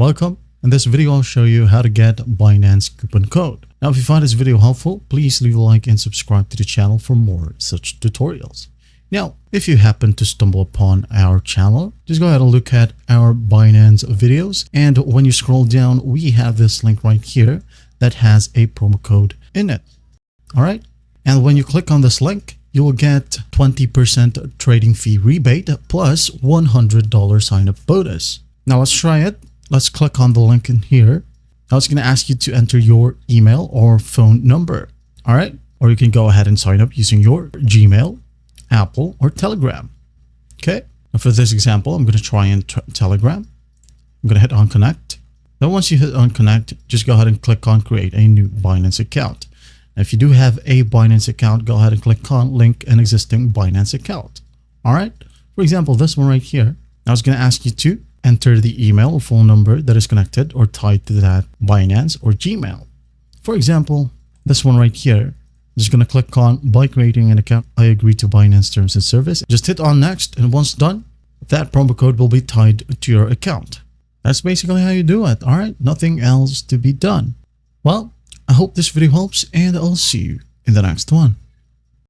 Welcome. In this video, I'll show you how to get Binance coupon code. Now, if you find this video helpful, please leave a like and subscribe to the channel for more such tutorials. Now, if you happen to stumble upon our channel, just go ahead and look at our Binance videos. And when you scroll down, we have this link right here that has a promo code in it. All right. And when you click on this link, you will get 20% trading fee rebate plus $100 sign up bonus. Now let's try it. Let's click on the link in here. Now it's going to ask you to enter your email or phone number. All right. Or you can go ahead and sign up using your Gmail, Apple, or Telegram. Okay. Now for this example, I'm going to try in Telegram. I'm going to hit on connect. Then once you hit on connect, just go ahead and click on create a new Binance account. Now, if you do have a Binance account, go ahead and click on link an existing Binance account. All right. For example, this one right here. Now it's going to ask you to enter the email or phone number that is connected or tied to that Binance or Gmail. For example, this one right here, I'm just going to click on by creating an account, I agree to Binance terms and service. Just hit on next, and once done, that promo code will be tied to your account. That's basically how you do it. All right, nothing else to be done. Well, I hope this video helps, and I'll see you in the next one.